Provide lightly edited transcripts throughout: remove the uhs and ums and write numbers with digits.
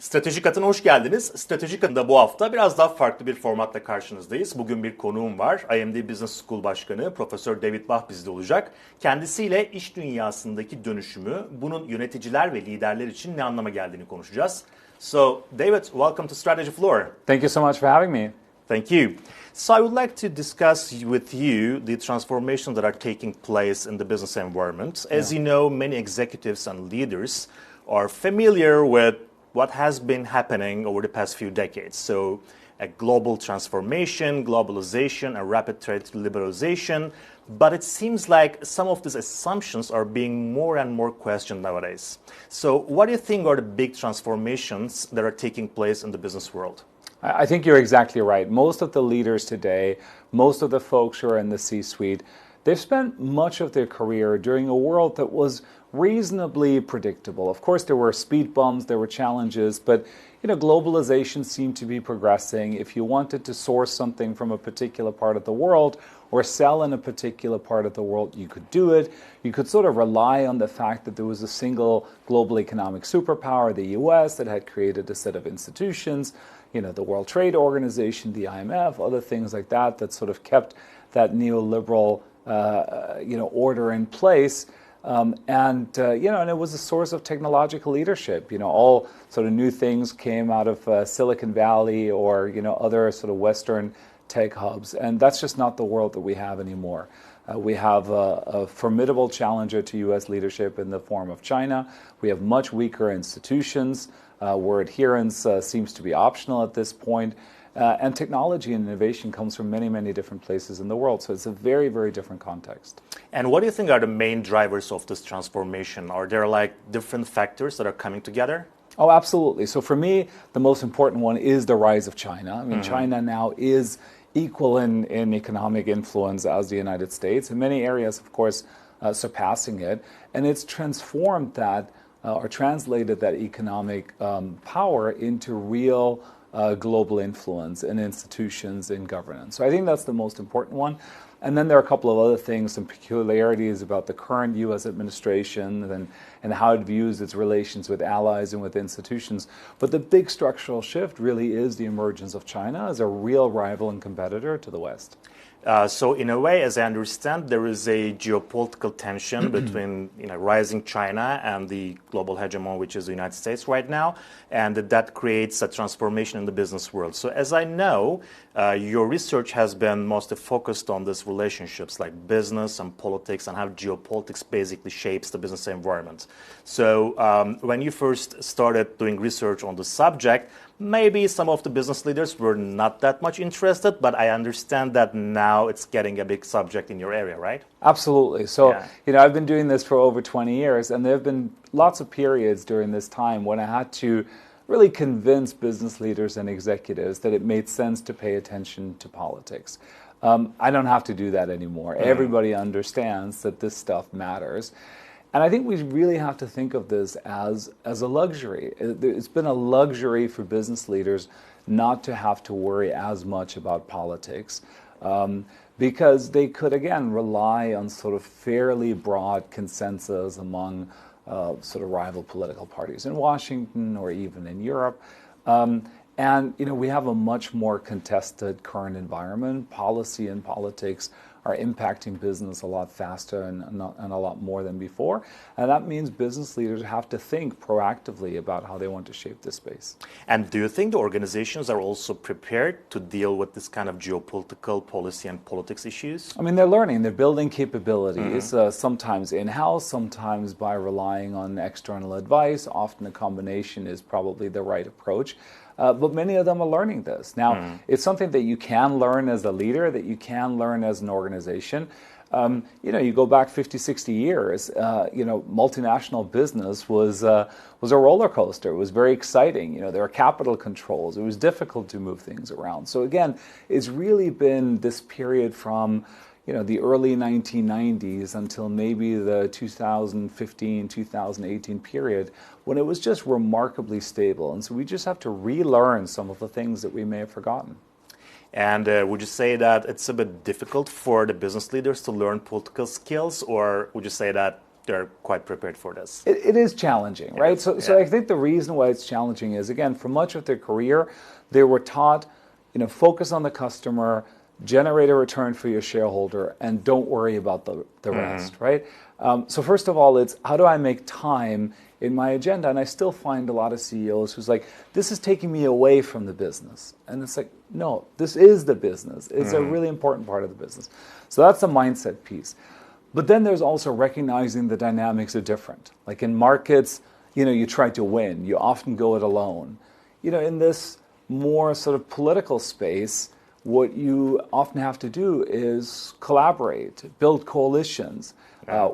Strateji Katı'na hoş geldiniz. Strateji Katı'nda bu hafta biraz daha farklı bir formatla karşınızdayız. Bugün bir konuğum var. IMD Business School Başkanı Profesör Bach bizde olacak. Kendisiyle iş dünyasındaki dönüşümü, bunun yöneticiler ve liderler için ne anlama geldiğini konuşacağız. So, David, welcome to Strategy Floor. Thank you so much for having me. Thank you. So I would like to discuss with you the transformations that are taking place in the business environment. As you know, many executives and leaders are familiar with what has been happening over the past few decades. So a global transformation, globalization, a rapid trade liberalization. But it seems like some of these assumptions are being more and more questioned nowadays. So what do you think are the big transformations that are taking place in the business world? I think you're exactly right. Most of the leaders today, most of the folks who are in the C-suite, they've spent much of their career during a world that was reasonably predictable. Of course, there were speed bumps, there were challenges, but globalization seemed to be progressing. If you wanted to source something from a particular part of the world or sell in a particular part of the world, you could do it. You could sort of rely on the fact that there was a single global economic superpower, the US, that had created a set of institutions, the World Trade Organization, the IMF, other things like that, that sort of kept that neoliberal, order in place. And it was a source of technological leadership. All sort of new things came out of Silicon Valley or, other sort of Western tech hubs. And that's just not the world that we have anymore. We have a formidable challenger to U.S. leadership in the form of China. We have much weaker institutions where adherence seems to be optional at this point. And technology and innovation comes from many, many different places in the world. So it's a very, very different context. And what do you think are the main drivers of this transformation? Are there different factors that are coming together? Oh, absolutely. So for me, the most important one is the rise of China. I mean, China now is equal in economic influence as the United States. In many areas, of course, surpassing it. And it's transformed that or translated that economic power into real global influence in institutions and governance. So I think that's the most important one. And then there are a couple of other things, some peculiarities about the current U.S. administration and how it views its relations with allies and with institutions. But the big structural shift really is the emergence of China as a real rival and competitor to the West. So in a way, as I understand, there is a geopolitical tension between rising China and the global hegemon, which is the United States right now, and that creates a transformation in the business world. So as I know, your research has been mostly focused on these relationships like business and politics and how geopolitics basically shapes the business environment. So when you first started doing research on the subject, maybe some of the business leaders were not that much interested, but I understand that now it's getting a big subject in your area, right? Absolutely. So, I've been doing this for over 20 years, and there have been lots of periods during this time when I had to really convince business leaders and executives that it made sense to pay attention to politics. I don't have to do that anymore. Everybody understands that this stuff matters. And I think we really have to think of this as a luxury. It's been a luxury for business leaders not to have to worry as much about politics because they could, again, rely on sort of fairly broad consensus among sort of rival political parties in Washington or even in Europe. And we have a much more contested current environment. Policy and politics are impacting business a lot faster and a lot more than before. And that means business leaders have to think proactively about how they want to shape this space. And do you think the organizations are also prepared to deal with this kind of geopolitical policy and politics issues? I mean, they're learning, they're building capabilities, sometimes in-house, sometimes by relying on external advice. Often a combination is probably the right approach. But many of them are learning this. Now, it's something that you can learn as a leader, that you can learn as an organization. You go back 50, 60 years, multinational business was a roller coaster. It was very exciting. There were capital controls. It was difficult to move things around. So again, it's really been this period from the early 1990s until maybe the 2015, 2018 period when it was just remarkably stable. And so we just have to relearn some of the things that we may have forgotten. And would you say that it's a bit difficult for the business leaders to learn political skills, or would you say that they're quite prepared for this. It is challenging, right? So I think the reason why it's challenging is, again, for much of their career, they were taught, focus on the customer, generate a return for your shareholder, and don't worry about the rest, right? So first of all, it's how do I make time in my agenda? And I still find a lot of CEOs who's like, this is taking me away from the business. And it's like, no, this is the business. It's a really important part of the business. So that's the mindset piece. But then there's also recognizing the dynamics are different. Like in markets, you try to win. You often go it alone. In this more sort of political space, what you often have to do is collaborate, build coalitions,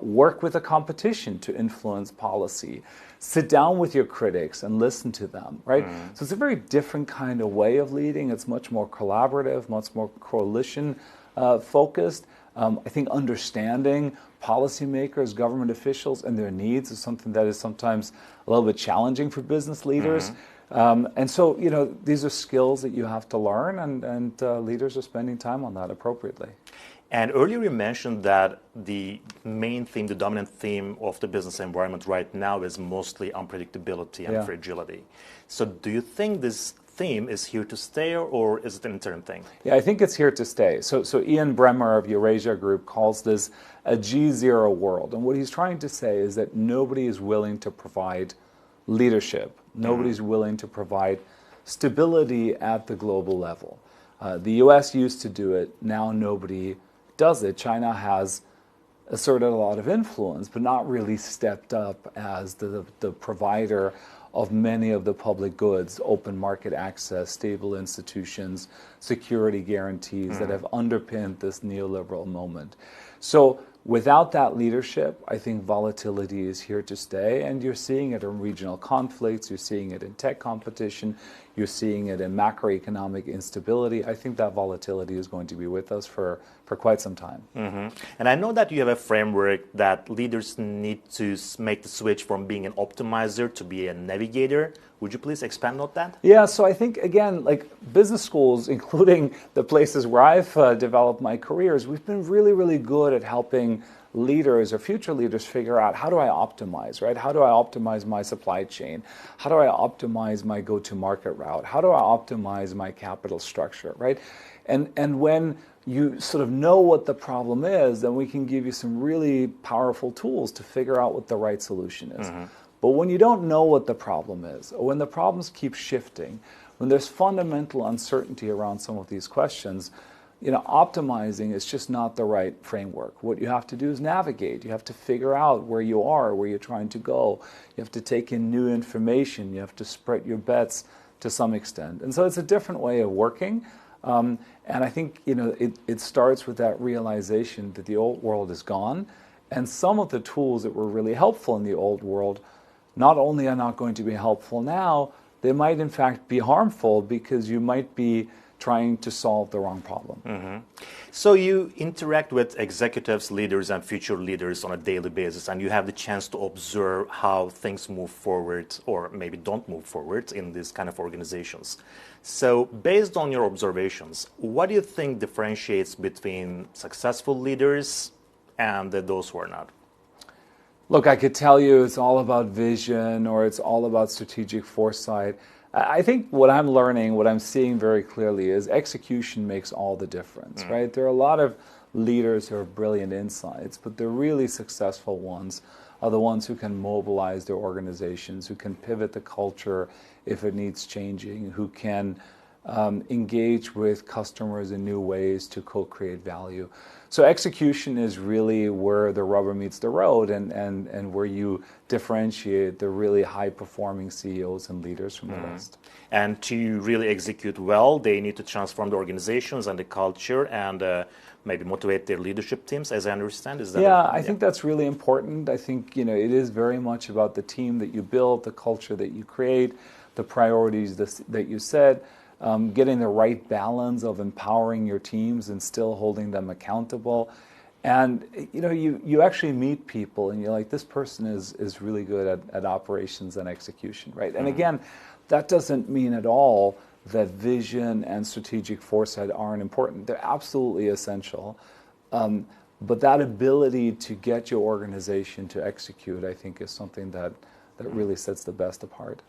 work with the competition to influence policy, sit down with your critics and listen to them, right? So it's a very different kind of way of leading. It's much more collaborative, much more coalition focused. I think understanding policymakers, government officials, and their needs is something that is sometimes a little bit challenging for business leaders. And so, these are skills that you have to learn, and leaders are spending time on that appropriately. And earlier you mentioned that the main theme, the dominant theme of the business environment right now is mostly unpredictability and fragility. So do you think this theme is here to stay, or is it an interim thing? Yeah, I think it's here to stay. So Ian Bremmer of Eurasia Group calls this a G0 world. And what he's trying to say is that nobody is willing to provide leadership. Nobody's willing to provide stability at the global level. The U.S. used to do it. Now nobody does it. China has asserted a lot of influence, but not really stepped up as the provider of many of the public goods, open market access, stable institutions, security guarantees that have underpinned this neoliberal moment. So without that leadership, I think volatility is here to stay, and you're seeing it in regional conflicts, you're seeing it in tech competition, you're seeing it in macroeconomic instability. I think that volatility is going to be with us for quite some time. And I know that you have a framework that leaders need to make the switch from being an optimizer to be a navigator. Would you please expand on that? Yeah, so I think, again, like business schools, including the places where I've developed my careers, we've been really, really good at helping leaders or future leaders figure out, how do I optimize, right? How do I optimize my supply chain? How do I optimize my go-to-market route? How do I optimize my capital structure, right? And when you sort of know what the problem is, then we can give you some really powerful tools to figure out what the right solution is. But when you don't know what the problem is, or when the problems keep shifting, when there's fundamental uncertainty around some of these questions, optimizing is just not the right framework. What you have to do is navigate. You have to figure out where you are, where you're trying to go. You have to take in new information. You have to spread your bets to some extent. And so it's a different way of working. And I think, it starts with that realization that the old world is gone. And some of the tools that were really helpful in the old world not only are not going to be helpful now, they might in fact be harmful because you might be trying to solve the wrong problem. So you interact with executives, leaders, and future leaders on a daily basis, and you have the chance to observe how things move forward or maybe don't move forward in these kind of organizations. So based on your observations, what do you think differentiates between successful leaders and those who are not? Look, I could tell you it's all about vision or it's all about strategic foresight. I think what I'm learning, what I'm seeing very clearly is execution makes all the difference, right? There are a lot of leaders who have brilliant insights, but the really successful ones are the ones who can mobilize their organizations, who can pivot the culture if it needs changing, who can engage with customers in new ways to co-create value. So execution is really where the rubber meets the road and where you differentiate the really high-performing CEOs and leaders from the rest. And to really execute well, they need to transform the organizations and the culture and maybe motivate their leadership teams, as I understand. Is that I think that's really important. I think it is very much about the team that you build, the culture that you create, the priorities that you set. Getting the right balance of empowering your teams and still holding them accountable. And you actually meet people and you're like, this person is really good at operations and execution, right? And again, that doesn't mean at all that vision and strategic foresight aren't important. They're absolutely essential. But that ability to get your organization to execute, I think, is something that really sets the best apart.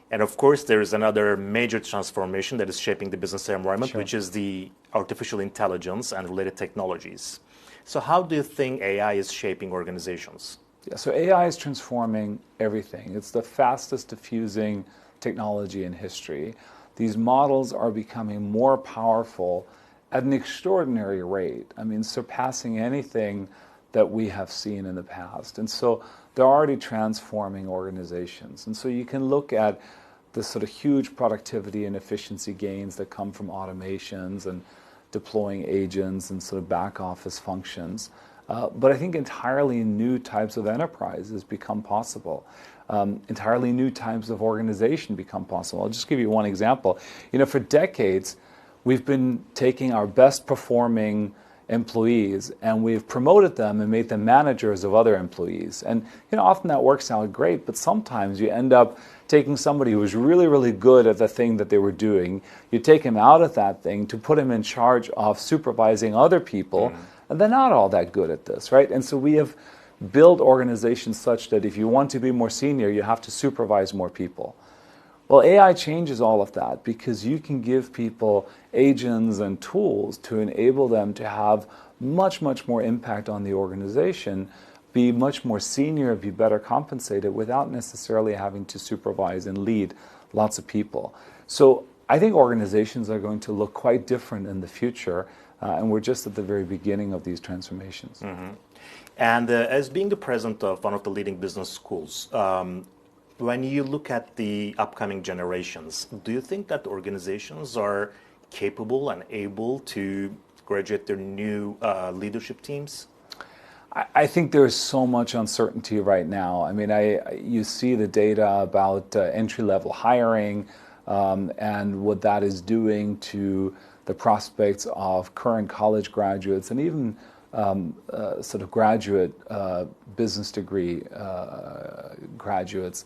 And of course, there is another major transformation that is shaping the business environment, Sure. which is the artificial intelligence and related technologies. So how do you think AI is shaping organizations? Yeah, so AI is transforming everything. It's the fastest diffusing technology in history. These models are becoming more powerful at an extraordinary rate. I mean, surpassing anything that we have seen in the past. And so they're already transforming organizations. And so you can look at the sort of huge productivity and efficiency gains that come from automations and deploying agents and sort of back office functions. But I think entirely new types of enterprises become possible. Entirely new types of organization become possible. I'll just give you one example. You know, for decades, we've been taking our best performing employees and we've promoted them and made them managers of other employees. And you know, often that works out great, but sometimes you end up taking somebody who was really, really good at the thing that they were doing, you take him out of that thing to put him in charge of supervising other people, and they're not all that good at this, right? And so we have built organizations such that if you want to be more senior, you have to supervise more people. Well, AI changes all of that because you can give people agents and tools to enable them to have much, much more impact on the organization, be much more senior, be better compensated without necessarily having to supervise and lead lots of people. So I think organizations are going to look quite different in the future, and we're just at the very beginning of these transformations. Mm-hmm. And as being the president of one of the leading business schools, when you look at the upcoming generations, do you think that organizations are capable and able to graduate their new leadership teams? I think there's so much uncertainty right now. I mean, you see the data about entry-level hiring and what that is doing to the prospects of current college graduates and even sort of graduate business degree graduates.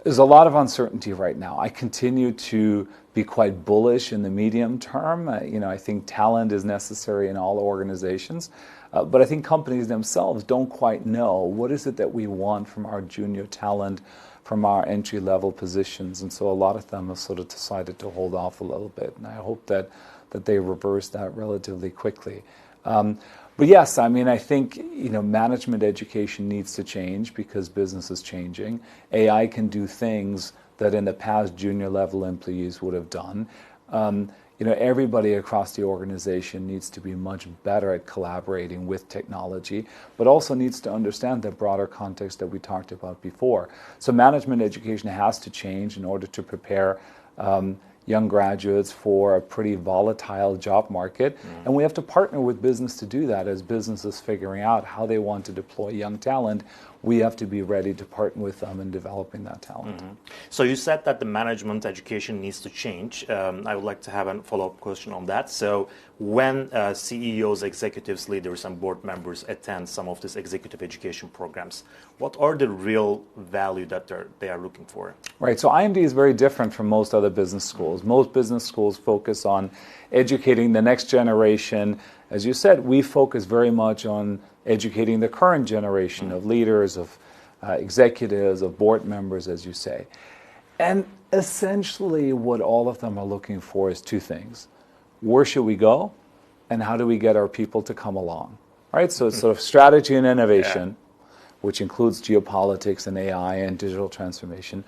There's a lot of uncertainty right now. I continue to be quite bullish in the medium term. I think talent is necessary in all organizations, but I think companies themselves don't quite know what is it that we want from our junior talent, from our entry-level positions, and so a lot of them have sort of decided to hold off a little bit, and I hope that they reverse that relatively quickly. But yes, I mean, I think management education needs to change because business is changing. AI can do things that in the past junior level employees would have done. Everybody across the organization needs to be much better at collaborating with technology, but also needs to understand the broader context that we talked about before. So management education has to change in order to prepare young graduates for a pretty volatile job market. And we have to partner with business to do that. As businesses figuring out how they want to deploy young talent, we have to be ready to partner with them in developing that talent. So you said that the management education needs to change. I would like to have a follow-up question on that. So when CEOs, executives, leaders, and board members attend some of these executive education programs, what are the real value that they are looking for? Right, so IMD is very different from most other business schools. Most business schools focus on educating the next generation. As you said, we focus very much on educating the current generation of leaders, of executives, of board members, as you say. And essentially what all of them are looking for is two things. Where should we go? And how do we get our people to come along? Right, so it's sort of strategy and innovation, which includes geopolitics and AI and digital transformation.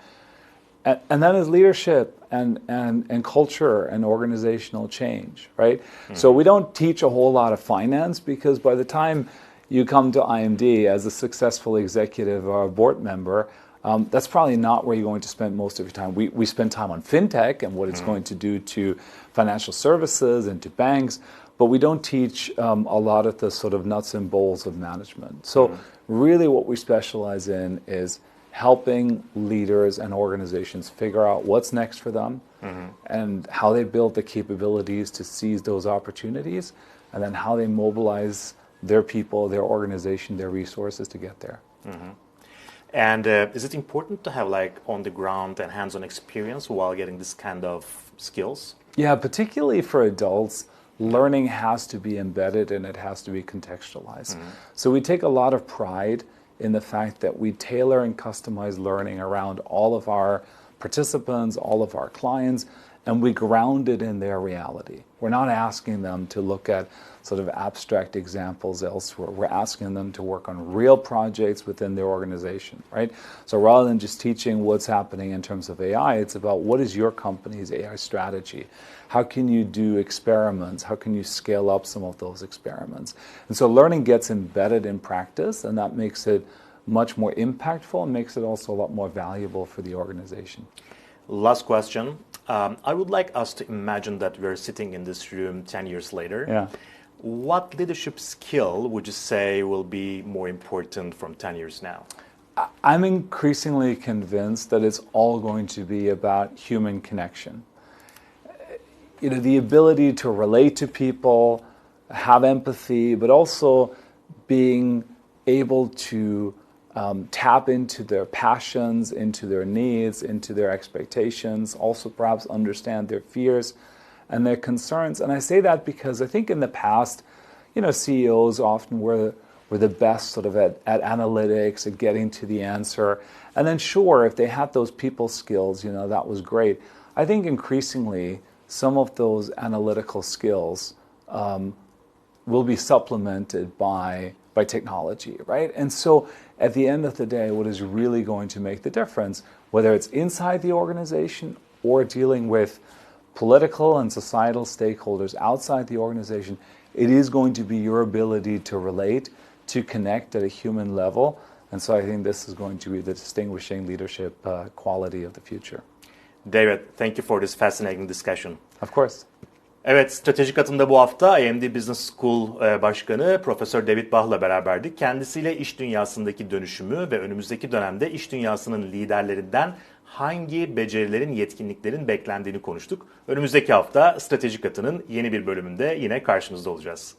And then is leadership and culture and organizational change, right? So we don't teach a whole lot of finance because by the time you come to IMD as a successful executive or a board member, that's probably not where you're going to spend most of your time. We spend time on fintech and what it's going to do to financial services and to banks, but we don't teach a lot of the sort of nuts and bolts of management. So really what we specialize in is helping leaders and organizations figure out what's next for them and how they build the capabilities to seize those opportunities, and then how they mobilize their people, their organization, their resources to get there. And is it important to have on-the-ground and hands-on experience while getting this kind of skills? Yeah, particularly for adults, learning has to be embedded and it has to be contextualized. So we take a lot of pride in the fact that we tailor and customize learning around all of our participants, all of our clients, and we ground it in their reality. We're not asking them to look at sort of abstract examples elsewhere. We're asking them to work on real projects within their organization, right? So rather than just teaching what's happening in terms of AI, it's about what is your company's AI strategy? How can you do experiments? How can you scale up some of those experiments? And so learning gets embedded in practice, and that makes it much more impactful and makes it also a lot more valuable for the organization. Last question. I would like us to imagine that we're sitting in this room 10 years later. Yeah. What leadership skill would you say will be more important from 10 years now? I'm increasingly convinced that it's all going to be about human connection. You know, the ability to relate to people, have empathy, but also being able to tap into their passions, into their needs, into their expectations, also perhaps understand their fears and their concerns. And I say that because I think in the past, you know, CEOs often were the best sort of at analytics, at getting to the answer. And then sure, if they had those people skills, you know, that was great. I think increasingly some of those analytical skills will be supplemented by technology, right? And so at the end of the day, what is really going to make the difference, whether it's inside the organization or dealing with political and societal stakeholders outside the organization, it is going to be your ability to relate, to connect at a human level. And so I think this is going to be the distinguishing leadership quality of the future. David, thank you for this fascinating discussion. Of course. Evet, Strateji Katı'nda bu hafta IMD Business School Başkanı Profesör David Bach'la beraberdik. Kendisiyle iş dünyasındaki dönüşümü ve önümüzdeki dönemde iş dünyasının liderlerinden hangi becerilerin, yetkinliklerin beklendiğini konuştuk. Önümüzdeki hafta Strateji Katı'nın yeni bir bölümünde yine karşınızda olacağız.